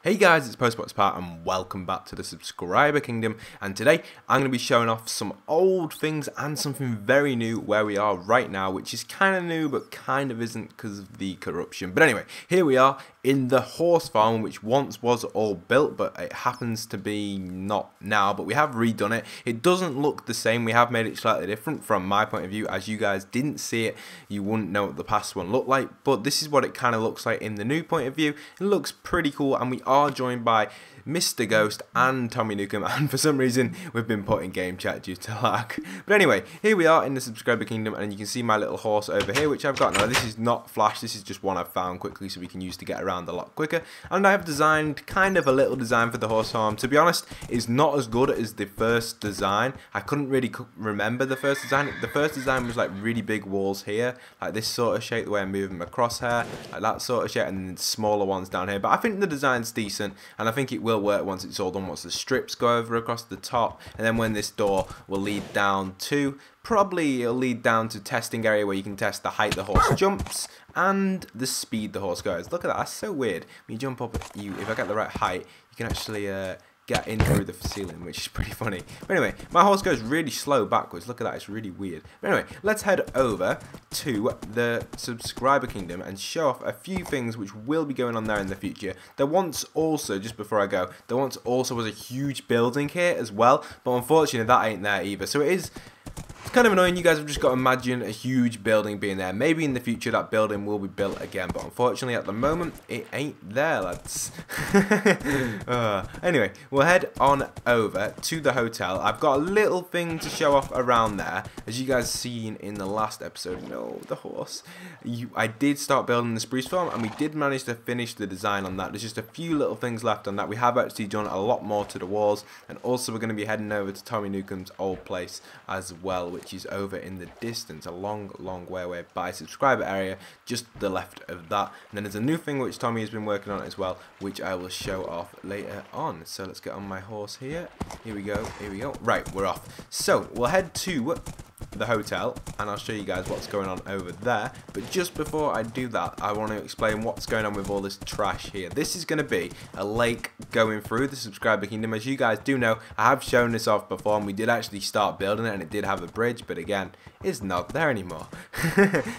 Hey guys, it's POSTBOXPAT and welcome back to the subscriber kingdom, and today I'm going to be showing off some old things and something very new where we are right now, which is kind of new but kind of isn't because of the corruption. But anyway, here we are in the horse farm, which once was all built, but it happens to be not now, but we have redone it. It doesn't look the same. We have made it slightly different from my point of view. As you guys didn't see it, you wouldn't know what the past one looked like, but this is what it kind of looks like in the new point of view. It looks pretty cool, and we are joined by Mr. Ghost and Tommy Nukem, and for some reason we've been put in game chat due to lag. But anyway, here we are in the subscriber kingdom, and you can see my little horse over here, which I've got. Now this is not Flash, this is just one I've found quickly so we can use to get around a lot quicker. And I have designed kind of a little design for the horse farm. To be honest, it's not as good as the first design. I couldn't really remember the first design. The first design was like really big walls here, like this sort of shape, the way I'm moving my crosshair, like that sort of shape, and then smaller ones down here. But I think the design's decent, and I think it will work once it's all done, once the strips go over across the top, and then when this door will lead down to, probably it'll lead down to testing area where you can test the height the horse jumps and the speed the horse goes. Look at that, that's so weird. When you jump up, if I get the right height, you can actually get in through the ceiling, which is pretty funny. But anyway, my horse goes really slow backwards. Look at that, it's really weird. But anyway, let's head over to the subscriber kingdom and show off a few things which will be going on there in the future. There once also, just before I go, there once also was a huge building here as well, but unfortunately that ain't there either. So it's kind of annoying. You guys have just got to imagine a huge building being there. Maybe in the future that building will be built again, but unfortunately at the moment it ain't there, lads. Anyway, we'll head on over to the hotel. I've got a little thing to show off around there. As you guys seen in the last episode, no, the horse. I did start building the spruce farm, and we did manage to finish the design on that. There's just a few little things left on that. We have actually done a lot more to the walls, and also we're going to be heading over to Tommy Nukem's old place as well, which is over in the distance, a long way by subscriber area, just the left of that. And then there's a new thing which Tommy has been working on as well, which I will show off later on. So let's get on my horse here. Here we go. Right, we're off. So we'll head to the hotel, and I'll show you guys what's going on over there. But just before I do that, I want to explain what's going on with all this trash here. This is going to be a lake going through the subscriber kingdom. As you guys do know, I have shown this off before, and we did actually start building it, and it did have a bridge, but again, it's not there anymore.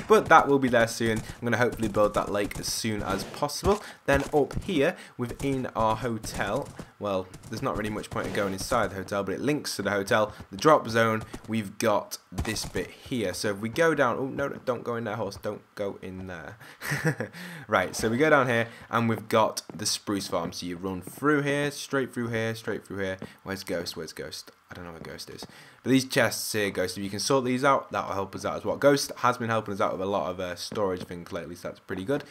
But that will be there soon. I'm going to hopefully build that lake as soon as possible. Then up here within our hotel, well, there's not really much point in going inside the hotel, but it links to the hotel, the drop zone. We've got this bit here. So if we go down, oh no, don't go in there, horse, don't go in there. Right, so we go down here, and we've got the spruce farm. So you run through here, straight through here, straight through here. Where's Ghost? Where's Ghost? I don't know where Ghost is. But these chests here, Ghost, if you can sort these out, that will help us out as well. Ghost has been helping us out with a lot of storage things lately, so that's pretty good.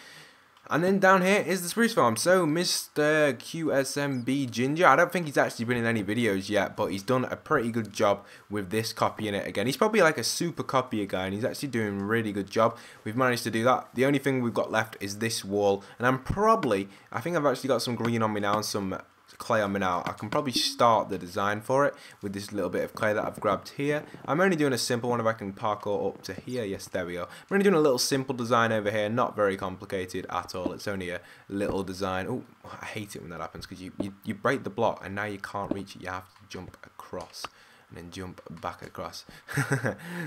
And then down here is the spruce farm. So Mr. QSMB Ginger, I don't think he's actually been in any videos yet, but he's done a pretty good job with this copying it again. He's probably like a super copier guy, and he's actually doing a really good job. We've managed to do that. The only thing we've got left is this wall, and I think I've actually got some green on me now and some clay on me now. I can probably start the design for it with this little bit of clay that I've grabbed here. I'm only doing a simple one. If I can parkour up to here, yes, there we go. I'm only doing a little simple design over here, not very complicated at all. It's only a little design. Oh, I hate it when that happens, because you break the block and now you can't reach it. You have to jump across and then jump back across.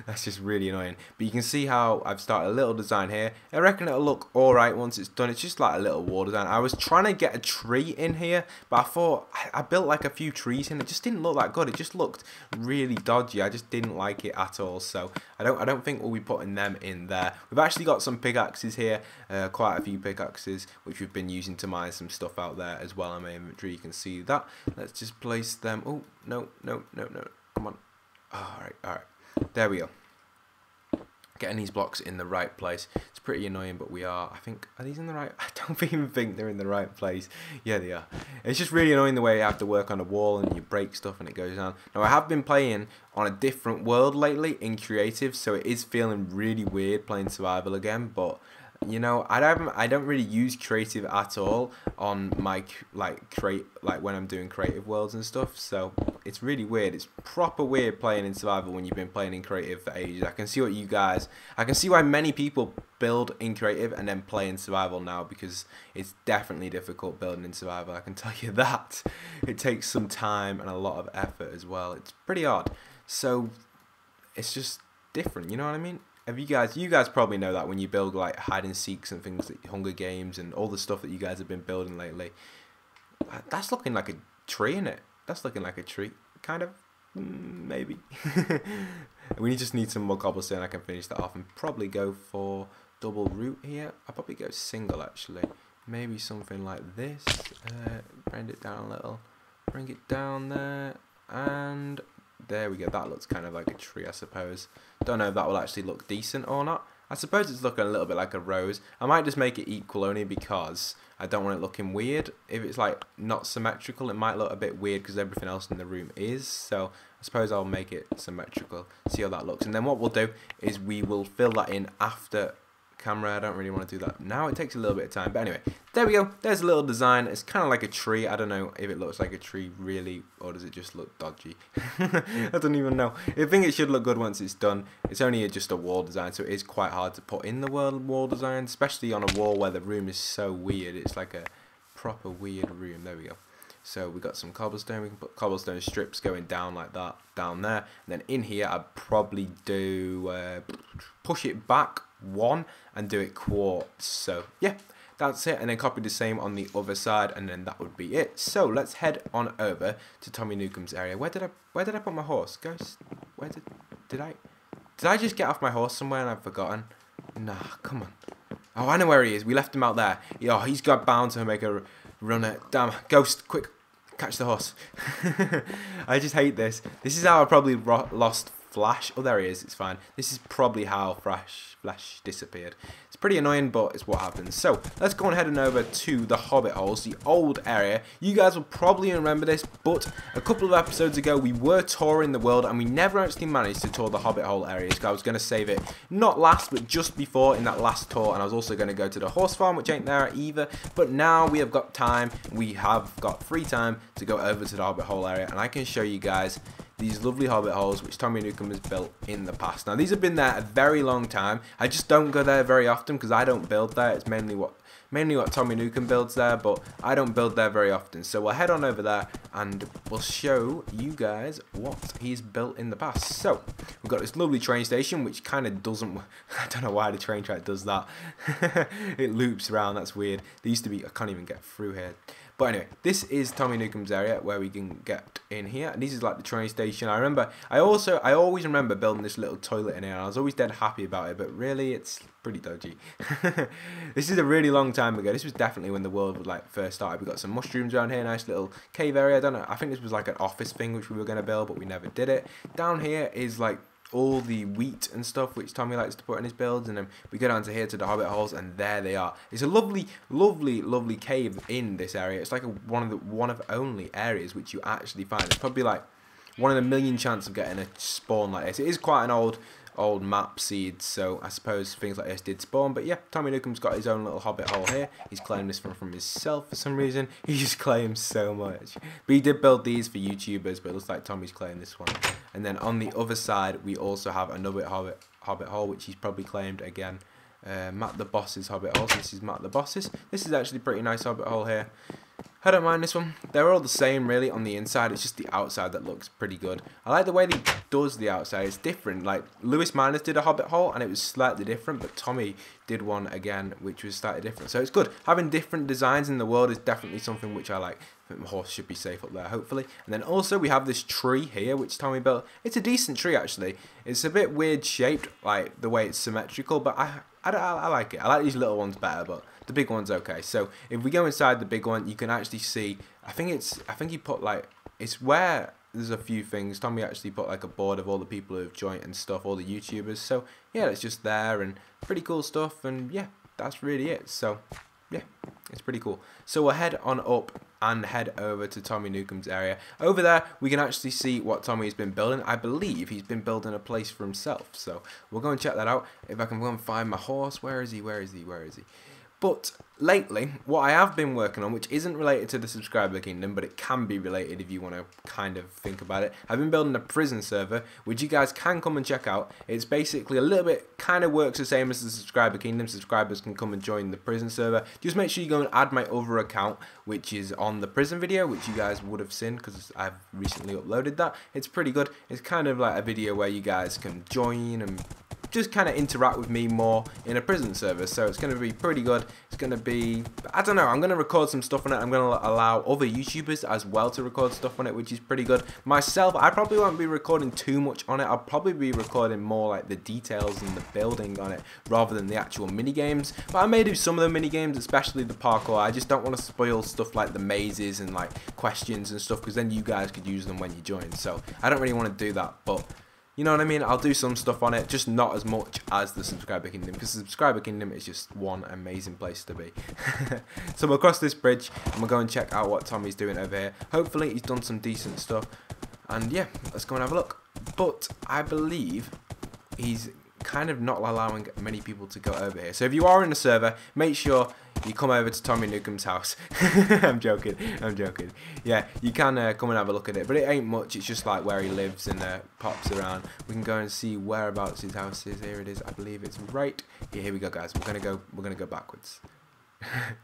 That's just really annoying. But you can see how I've started a little design here. I reckon it'll look alright once it's done. It's just like a little wall design. I was trying to get a tree in here, but I thought I built like a few trees in. It just didn't look that good. It just looked really dodgy. I just didn't like it at all. So I don't think we'll be putting them in there. We've actually got some pickaxes here, quite a few pickaxes, which we've been using to mine some stuff out there as well in my inventory. You can see that. Let's just place them. Oh, no. Come on. Alright. There we go. Getting these blocks in the right place. It's pretty annoying, but we are. I think, are these in the right? I don't even think they're in the right place. Yeah, they are. It's just really annoying the way you have to work on a wall and you break stuff and it goes down. Now, I have been playing on a different world lately in creative, so it is feeling really weird playing survival again, but you know, I don't really use creative at all on my when I'm doing creative worlds and stuff. So It's really weird. It's proper weird playing in survival when you've been playing in creative for ages. I can see why many people build in creative and then play in survival now, because it's definitely difficult building in survival. I can tell you that. It takes some time and a lot of effort as well. It's pretty odd. So it's just different, you know what I mean? You guys probably know that when you build like hide and seeks and things like Hunger Games and all the stuff that you guys have been building lately. That's looking like a tree, isn't it? That's looking like a tree, kind of, maybe. We just need some more cobblestone. I can finish that off and probably go for double root here. I'll probably go single actually. Maybe something like this. Bend it down a little. Bring it down there, and there we go. That looks kind of like a tree, I suppose. Don't know if that will actually look decent or not. I suppose it's looking a little bit like a rose. I might just make it equal only because I don't want it looking weird. If it's like not symmetrical, it might look a bit weird because everything else in the room is. So I suppose I'll make it symmetrical, see how that looks. And then what we'll do is we will fill that in after camera. I don't really want to do that now. It takes a little bit of time. But anyway, there we go. There's a little design. It's kind of like a tree. I don't know if it looks like a tree really, or does it just look dodgy? I don't even know. I think it should look good once it's done. It's only just a wall design, so it is quite hard to put in the wall design, especially on a wall where the room is so weird. It's like a proper weird room. There we go. So we got some cobblestone. We can put cobblestone strips going down like that, down there. And then in here, I'd probably do push it back one and do it quartz. So yeah, that's it. And then copy the same on the other side, and then that would be it. So let's head on over to Tommy Newcomb's area. Where did I put my horse, guys? Where did I just get off my horse somewhere and I've forgotten? Nah, come on. Oh, I know where he is. We left him out there. Oh, he's got bound to make a runner. Damn, Ghost, quick, catch the horse. I just hate this. This is how I probably lost Flash. Oh, there he is. It's fine. This is probably how Flash disappeared. It's pretty annoying, but it's what happens. So let's go ahead and over to the Hobbit holes, the old area. You guys will probably remember this, but a couple of episodes ago we were touring the world and we never actually managed to tour the Hobbit hole areas. I was going to save it not last, but just before in that last tour, and I was also going to go to the horse farm, which ain't there either. But now we have got time. We have got free time to go over to the Hobbit hole area, and I can show you guys these lovely Hobbit holes which Tommy Newcomb has built in the past. Now these have been there a very long time. I just don't go there very often because I don't build there. It's mainly what Tommy Newcomb builds there, but I don't build there very often. So we'll head on over there and we'll show you guys what he's built in the past. So we've got this lovely train station which kind of doesn't, I don't know why the train track does that. It loops around, that's weird. There used to be, I can't even get through here. But anyway, this is Tommy Newcomb's area where we can get in here. And this is like the train station. I always remember building this little toilet in here. And I was always dead happy about it, but really it's pretty dodgy. This is a really long time ago. This was definitely when the world like first started. We got some mushrooms around here, nice little cave area. I don't know. I think this was like an office thing which we were going to build, but we never did it. Down here is like all the wheat and stuff which Tommy likes to put in his builds, and then we go down to here to the Hobbit holes, and there they are. It's a lovely, lovely, lovely cave in this area. It's like one of only areas which you actually find. It's probably like 1 in a million chance of getting a spawn like this. It is quite an old map seed, so I suppose things like this did spawn. But yeah, Tommy Newcomb's got his own little Hobbit hole here. He's claimed this one from himself for some reason. He just claims so much. But he did build these for YouTubers, but it looks like Tommy's claimed this one. And then on the other side, we also have another Hobbit hole, which he's probably claimed again. Matt the Boss's Hobbit hole. So this is Matt the Boss's. This is actually a pretty nice Hobbit hole here. I don't mind this one. They're all the same really on the inside. It's just the outside that looks pretty good. I like the way he does the outside. It's different. Like Lewis Miners did a Hobbit hole and it was slightly different, but Tommy did one again which was slightly different. So it's good. Having different designs in the world is definitely something which I like. I think my horse should be safe up there hopefully. And then also we have this tree here which Tommy built. It's a decent tree actually. It's a bit weird shaped, like the way it's symmetrical, but I like it. I like these little ones better, but the big one's okay. So if we go inside the big one, you can actually see, I think he put like, it's where there's a few things. Tommy actually put like a board of all the people who have joined and stuff, all the YouTubers. So yeah, it's just there and pretty cool stuff. And yeah, that's really it. So yeah, it's pretty cool. So we'll head on up and head over to Tommy Newcomb's area. Over there, we can actually see what Tommy's been building. I believe he's been building a place for himself. So we'll go and check that out. If I can go and find my horse. Where is he? Where is he? Where is he? But lately, what I have been working on, which isn't related to the subscriber kingdom, but it can be related if you want to kind of think about it, I've been building a prison server, which you guys can come and check out. It's basically a little bit, kind of works the same as the subscriber kingdom. Subscribers can come and join the prison server. Just make sure you go and add my other account, which is on the prison video, which you guys would have seen because I've recently uploaded that. It's pretty good. It's kind of like a video where you guys can join and just kind of interact with me more in a prison server, so it's going to be pretty good. It's going to be, I don't know, I'm going to record some stuff on it. I'm going to allow other YouTubers as well to record stuff on it, which is pretty good. Myself, I probably won't be recording too much on it. I'll probably be recording more like the details and the building on it rather than the actual mini games, but I may do some of the mini games, especially the parkour. I just don't want to spoil stuff like the mazes and like questions and stuff, because then you guys could use them when you join, so I don't really want to do that. But you know what I mean? I'll do some stuff on it, just not as much as the subscriber kingdom, because the subscriber kingdom is just one amazing place to be. So we'll cross this bridge and we'll go and check out what Tommy's doing over here. Hopefully he's done some decent stuff, and yeah, let's go and have a look. But I believe he's kind of not allowing many people to go over here. So if you are in the server, make sure you come over to Tommy Newcomb's house. I'm joking. Yeah, you can come and have a look at it, but it ain't much. It's just like where he lives and pops around. We can go and see whereabouts his house is. Here it is. I believe it's right. Yeah, here we go, guys. We're gonna go backwards.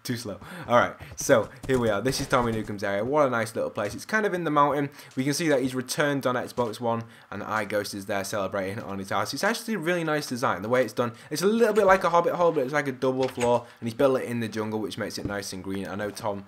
Too slow. Alright, so here we are. This is Tommy Newcomb's area. What a nice little place. It's kind of in the mountain. We can see that he's returned on Xbox One, and iGhost is there celebrating on his house. It's actually a really nice design. The way it's done, it's a little bit like a Hobbit hole, but it's like a double floor, and he's built it in the jungle, which makes it nice and green. I know Tom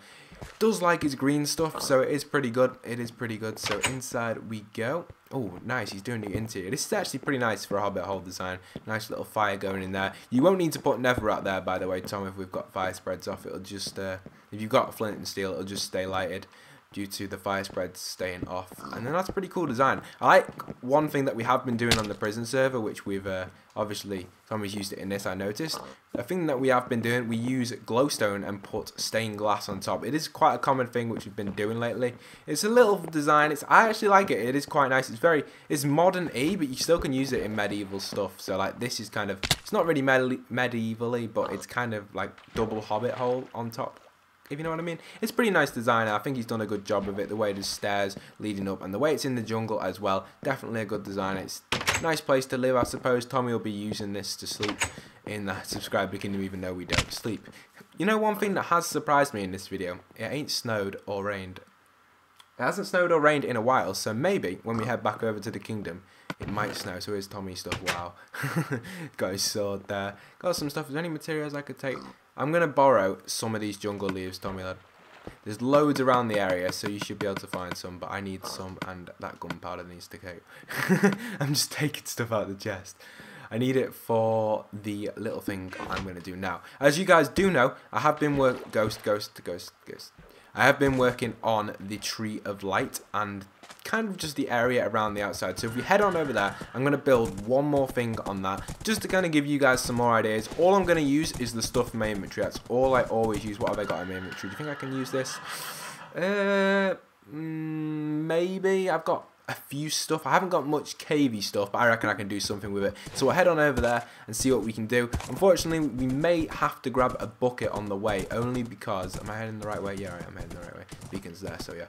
does like his green stuff, so it is pretty good. It is pretty good. So inside we go. Oh, nice. He's doing the interior. This is actually pretty nice for a Hobbit hole design. Nice little fire going in there. You won't need to put nether out there, by the way, Tom, if we've got fire spreads off. It'll just, if you've got flint and steel, it'll just stay lighted due to the fire spreads staying off. And then that's a pretty cool design. I like one thing that we have been doing on the prison server, which we've obviously Tommy's used it in this, I noticed. The thing that we have been doing, we use glowstone and put stained glass on top. It is quite a common thing which we've been doing lately. It's a little design. I actually like it. It is quite nice. It's modern-y, but you still can use it in medieval stuff. So like this is kind of, it's not really medieval-y, but it's kind of like double Hobbit hole on top, if you know what I mean. It's pretty nice design. I think he's done a good job of it. The way there's stairs leading up and the way it's in the jungle as well. Definitely a good design. It's a nice place to live, I suppose. Tommy will be using this to sleep in the subscriber kingdom, even though we don't sleep. You know, one thing that has surprised me in this video, it ain't snowed or rained. It hasn't snowed or rained in a while, so maybe when we head back over to the kingdom, it might snow. So here's Tommy's stuff. Wow. Got his sword there. Got some stuff. Is there any materials I could take? I'm going to borrow some of these jungle leaves, Tommy lad. There's loads around the area, so you should be able to find some, but I need some, and that gunpowder needs to go. I'm just taking stuff out of the chest. I need it for the little thing I'm going to do now. As you guys do know, I have been Ghost. I have been working on the Tree of Light and kind of just the area around the outside. So if we head on over there, I'm going to build one more thing on that, just to kind of give you guys some more ideas. All I'm going to use is the stuff in my inventory. That's all I always use. What have I got in my inventory? Do you think I can use this? Maybe. I've got a few stuff. I haven't got much cavey stuff, but I reckon I can do something with it. So we'll head on over there and see what we can do. Unfortunately, we may have to grab a bucket on the way, only because, am I heading the right way? Yeah, right, I'm heading the right way. Beacon's there, so yeah.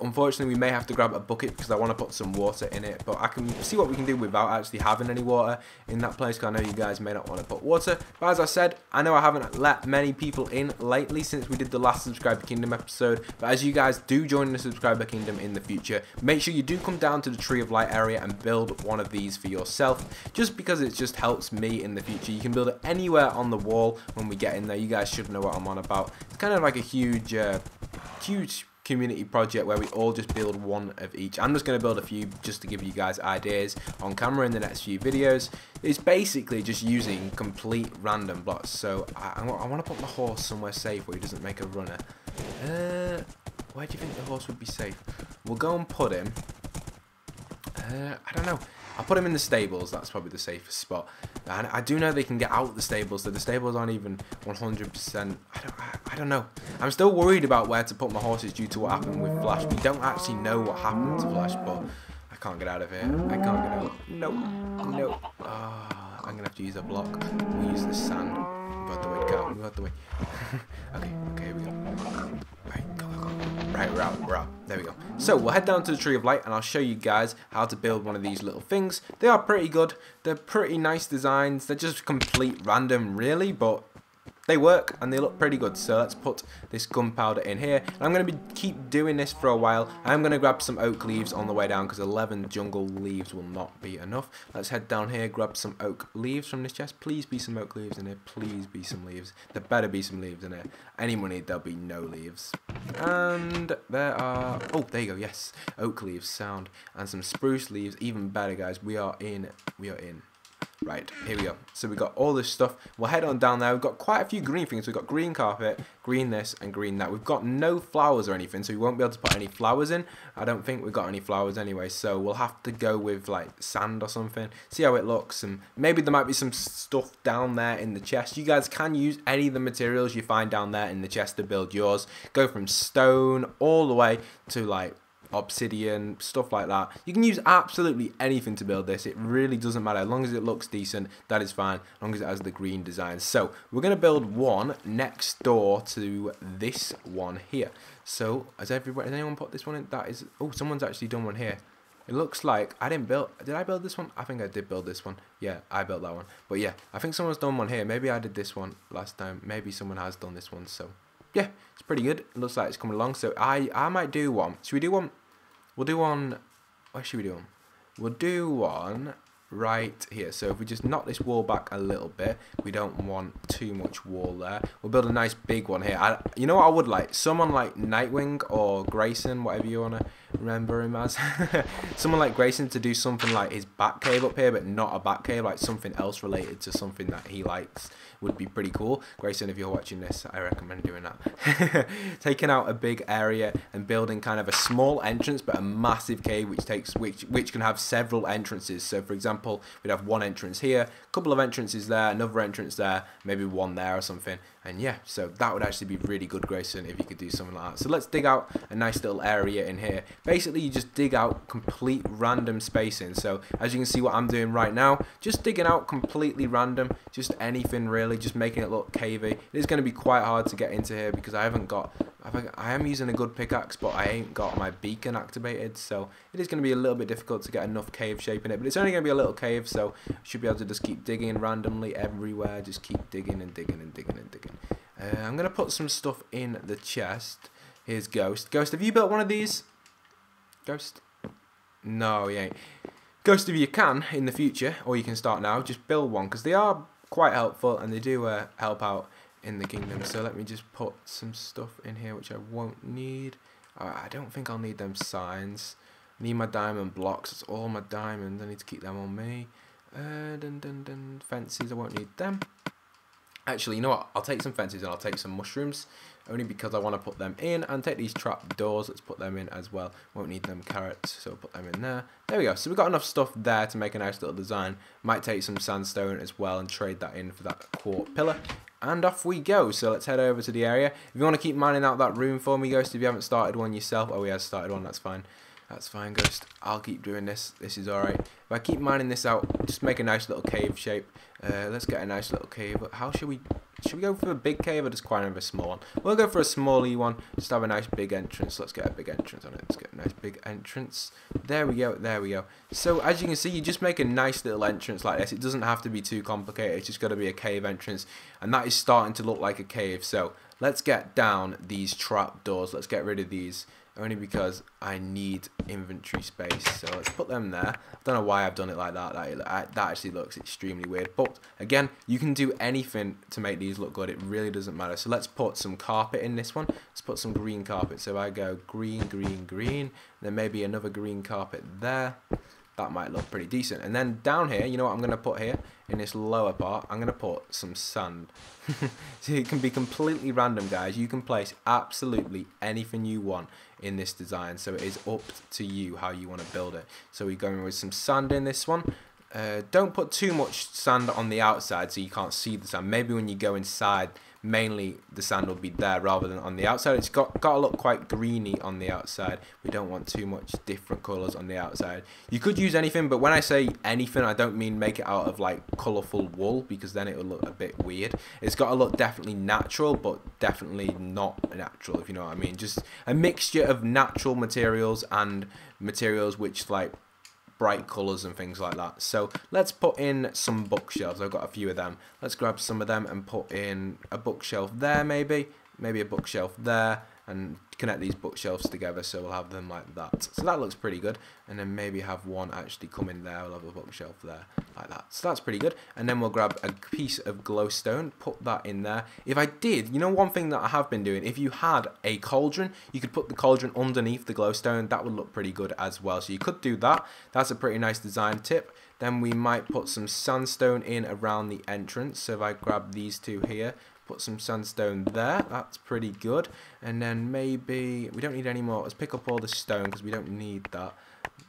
Unfortunately, we may have to grab a bucket because I want to put some water in it, but I can see what we can do without actually having any water in that place, because I know you guys may not want to put water. But as I said, I know I haven't let many people in lately since we did the last Subscriber Kingdom episode, but as you guys do join the Subscriber Kingdom in the future, make sure you do come down to the Tree of Light area and build one of these for yourself, just because it just helps me in the future. You can build it anywhere on the wall when we get in there. You guys should know what I'm on about. It's kind of like a huge community project where we all just build one of each. I'm just going to build a few just to give you guys ideas on camera in the next few videos. It's basically just using complete random blocks. So I want to put my horse somewhere safe where he doesn't make a runner. Where do you think the horse would be safe? We'll go and put him, I don't know. I'll put him in the stables. That's probably the safest spot. And I do know they can get out the stables, so the stables aren't even 100%. I don't know. I'm still worried about where to put my horses due to what happened with Flash. We don't actually know what happened to Flash, but I can't get out of here. I can't get out. No. No. I I'm gonna have to use a block. We'll use the sand. Move out the way, go. Move out the way. Okay, here we go. Right, go. Right, we're out. There we go. So we'll head down to the Tree of Light, and I'll show you guys how to build one of these little things. They are pretty good. They're pretty nice designs. They're just complete random, really, but they work and they look pretty good. So let's put this gunpowder in here, and I'm going to keep doing this for a while. I'm going to grab some oak leaves on the way down because 11 jungle leaves will not be enough. Let's head down here, grab some oak leaves from this chest. Please be some oak leaves in here. Please be some leaves. There better be some leaves in here. Any money, there'll be no leaves. And there are, oh, there you go, yes, oak leaves, sound, and some spruce leaves, even better, guys. We are in. Right, here we go. So we got all this stuff. We'll head on down there. We've got quite a few green things. We've got green carpet, green this, and green that. We've got no flowers or anything, so we won't be able to put any flowers in. I don't think we've got any flowers anyway, so we'll have to go with like sand or something. See how it looks, and maybe there might be some stuff down there in the chest. You guys can use any of the materials you find down there in the chest to build yours. Go from stone all the way to like obsidian, stuff like that. You can use absolutely anything to build this. It really doesn't matter. As long as it looks decent, that is fine. As long as it has the green design. So we're going to build one next door to this one here. So has anyone put this one in? That is, oh, someone's actually done one here. It looks like I didn't build. Did I build this one? I think I did build this one. Yeah, I built that one. But yeah, I think someone's done one here. Maybe I did this one last time. Maybe someone has done this one. So yeah, it's pretty good. It looks like it's coming along. So I might do one. Should we do one? We'll do one. Where should we do one? We'll do one right here. So if we just knock this wall back a little bit, we don't want too much wall there. We'll build a nice big one here. You know what I would like? Someone like Nightwing or Grayson, whatever you want to remember him as. Someone like Grayson to do something like his bat cave up here, but not a bat cave, like something else related to something that he likes would be pretty cool. Grayson, if you're watching this, I recommend doing that. Taking out a big area and building kind of a small entrance but a massive cave which can have several entrances. So for example, we'd have one entrance here, a couple of entrances there, another entrance there, maybe one there or something. And yeah, so that would actually be really good, Grayson, if you could do something like that. So let's dig out a nice little area in here. Basically, you just dig out complete random spacing. So as you can see what I'm doing right now, just digging out completely random, just anything really, just making it look cavey. It is going to be quite hard to get into here because I am using a good pickaxe, but I ain't got my beacon activated, so it is going to be a little bit difficult to get enough cave shape in it, but it's only going to be a little cave, so I should be able to just keep digging randomly everywhere, just keep digging and digging and digging and digging. I'm going to put some stuff in the chest. Here's Ghost. Ghost, have you built one of these? Ghost? No, he ain't. Ghost, if you can, in the future, or you can start now, just build one, because they are quite helpful, and they do help out in the kingdom. So let me just put some stuff in here which I won't need. I don't think I'll need them signs. I need my diamond blocks. It's all my diamonds. I need to keep them on me. Fences, I won't need them. Actually, you know what? I'll take some fences and I'll take some mushrooms, only because I want to put them in, and take these trap doors. Let's put them in as well. Won't need them carrots, so we'll put them in there. There we go. So we've got enough stuff there to make a nice little design. Might take some sandstone as well and trade that in for that quartz pillar. And off we go. So let's head over to the area. If you want to keep mining out that room for me, Ghost, if you haven't started one yourself. Oh, he has started one. That's fine. That's fine, Ghost. I'll keep doing this. This is alright. If I keep mining this out, just make a nice little cave shape. Let's get a nice little cave. How should we... Should we go for a big cave or just quite a small one? We'll go for a smally one. Just have a nice big entrance. Let's get a big entrance on it. Let's get a nice big entrance. There we go. There we go. So as you can see, you just make a nice little entrance like this. It doesn't have to be too complicated. It's just got to be a cave entrance. And that is starting to look like a cave. So let's get down these trap doors. Let's get rid of these. Only because I need inventory space. So let's put them there. I don't know why I've done it like that. That actually looks extremely weird. But again, you can do anything to make these look good. It really doesn't matter. So let's put some carpet in this one. Let's put some green carpet. So I go green, green, green. Then maybe another green carpet there. That might look pretty decent. And then down here, you know what I'm going to put here? In this lower part, I'm going to put some sand. So it can be completely random, guys. You can place absolutely anything you want in this design. So it is up to you how you want to build it. So we're going with some sand in this one. Don't put too much sand on the outside so you can't see the sand. Maybe when you go inside, mainly the sand will be there rather than on the outside. It's got to look quite greeny on the outside. We don't want too much different colours on the outside. You could use anything, but when I say anything, I don't mean make it out of like colourful wool, because then it will look a bit weird. It's got to look definitely natural, but definitely not natural, if you know what I mean. Just a mixture of natural materials and materials which like bright colours and things like that. So let's put in some bookshelves. I've got a few of them. Let's grab some of them and put in a bookshelf there, maybe a bookshelf there, and connect these bookshelves together so we'll have them like that. So that looks pretty good. And then maybe have one actually come in there. We'll have a bookshelf there like that. So that's pretty good. And then we'll grab a piece of glowstone, put that in there. If I did, you know, one thing that I have been doing, if you had a cauldron, you could put the cauldron underneath the glowstone. That would look pretty good as well. So you could do that. That's a pretty nice design tip. Then we might put some sandstone in around the entrance. So if I grab these two here, put some sandstone there, that's pretty good. And then maybe, we don't need any more, let's pick up all the stone because we don't need that.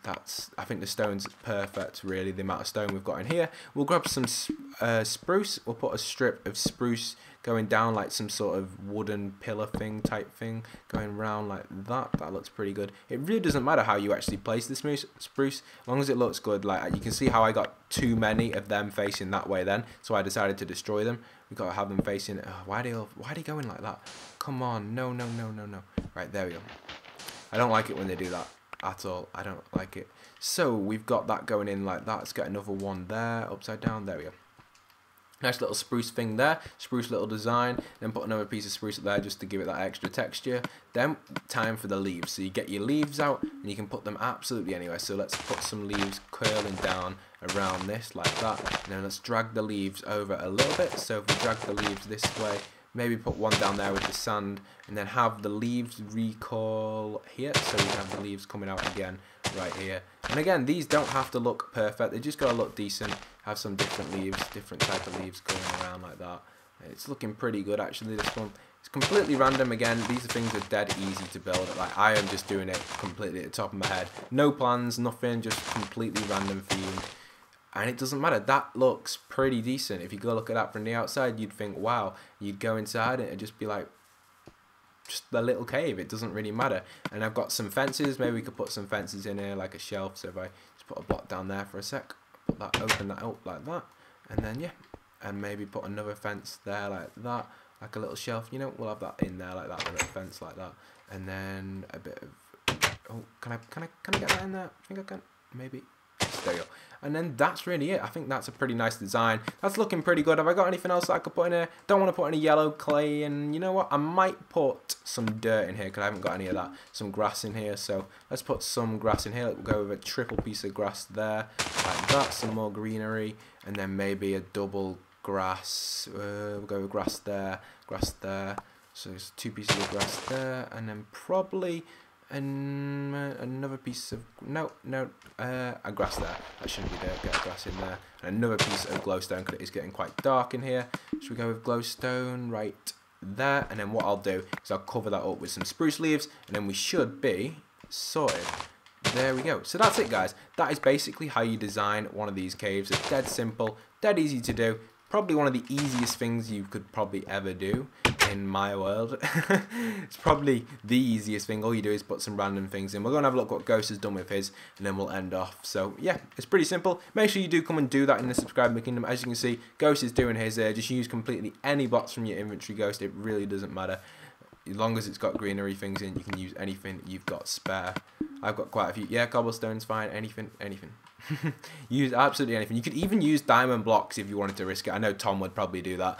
I think the stone's perfect, really, the amount of stone we've got in here. We'll grab some spruce. We'll put a strip of spruce going down like some sort of wooden pillar thing type thing going round like that. That looks pretty good. It really doesn't matter how you actually place the spruce, as long as it looks good. Like, you can see how I got too many of them facing that way then, so I decided to destroy them. We've got to have them facing, why are they going like that? Come on, no. Right, there we go. I don't like it when they do that at all. I don't like it. So we've got that going in like that. Let's get another one there, upside down. There we go. Nice little spruce thing there, spruce little design. Then put another piece of spruce up there just to give it that extra texture. Then time for the leaves. So you get your leaves out and you can put them absolutely anywhere. So let's put some leaves curling down around this like that. And then let's drag the leaves over a little bit. So if we drag the leaves this way, maybe put one down there with the sand, and then have the leaves recoil here, so we have the leaves coming out again right here. And again, these don't have to look perfect, they just gotta look decent. Have some different leaves, different type of leaves going around like that. It's looking pretty good actually, this one. It's completely random again. These things are dead easy to build. Like, I am just doing it completely at the top of my head. No plans, nothing, just completely random themed. And it doesn't matter, that looks pretty decent. If you go look at that from the outside, you'd think, wow. You'd go inside and it'd just be like, just a little cave. It doesn't really matter. And I've got some fences. Maybe we could put some fences in here, like a shelf. So if I just put a block down there for a sec, put that, open that up like that. And then, yeah. And maybe put another fence there like that. Like a little shelf, you know, we'll have that in there like that, a little fence like that. And then a bit of, oh, can I get that in there? I think I can, maybe. There you go. And then that's really it. I think that's a pretty nice design. That's looking pretty good. Have I got anything else that I could put in here? Don't want to put any yellow clay, and you know what? I might put some dirt in here because I haven't got any of that. Some grass in here, so let's put some grass in here. We'll go with a triple piece of grass there, like that. Some more greenery, and then maybe a double grass. We'll go with grass there, grass there. So there's two pieces of grass there, and then probably another piece of a grass there. That shouldn't be there. Get grass in there, and another piece of glowstone because it is getting quite dark in here. Should we go with glowstone right there? And then what I'll do is I'll cover that up with some spruce leaves, and then we should be sorted. There we go. So that's it, guys. That is basically how you design one of these caves. It's dead simple, dead easy to do. Probably one of the easiest things you could probably ever do in my world. It's probably the easiest thing. All you do is put some random things in. We're going to have a look what Ghost has done with his, and then we'll end off. So yeah, it's pretty simple. Make sure you do come and do that in the subscriber kingdom. As you can see, Ghost is doing his there. Just use completely any box from your inventory, Ghost. It really doesn't matter. As long as it's got greenery things in, you can use anything you've got spare. I've got quite a few. Yeah, cobblestone's fine. Anything. Use absolutely anything. You could even use diamond blocks if you wanted to risk it. I know Tom would probably do that.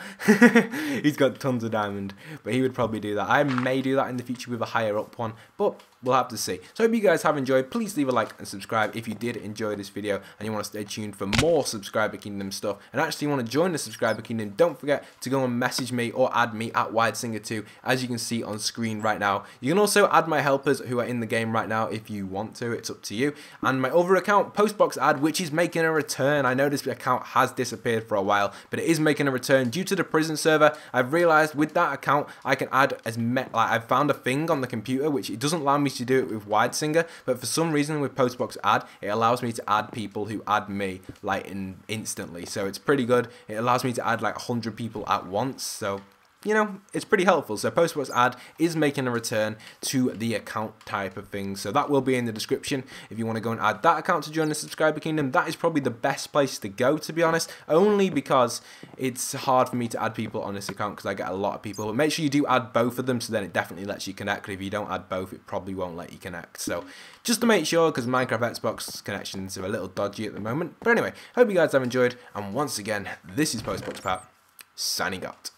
He's got tons of diamond, but he would probably do that. I may do that in the future with a higher up one, but we'll have to see. So I hope you guys have enjoyed. Please leave a like and subscribe if you did enjoy this video and you want to stay tuned for more subscriber kingdom stuff and actually want to join the subscriber kingdom. Don't forget to go and message me or add me at WideSinger2, as you can see on screen right now. You can also add my helpers who are in the game right now if you want to. It's up to you. And my other account, PostBoxAd, which is making a return. I know this account has disappeared for a while, but it is making a return due to the prison server. I've realized with that account I can add I've found a thing on the computer which it doesn't allow me to do it with WideSinger, but for some reason with PostBoxAd it allows me to add people who add me like instantly. So it's pretty good. It allows me to add like 100 people at once. So you know, it's pretty helpful. So PostBoxAd is making a return to the account type of things. So that will be in the description if you want to go and add that account to join the subscriber kingdom. That is probably the best place to go, to be honest, only because it's hard for me to add people on this account because I get a lot of people. But make sure you do add both of them, so then it definitely lets you connect. If you don't add both, it probably won't let you connect. So just to make sure, because Minecraft Xbox connections are a little dodgy at the moment. But anyway, hope you guys have enjoyed, and once again, this is PostBoxPat signing out.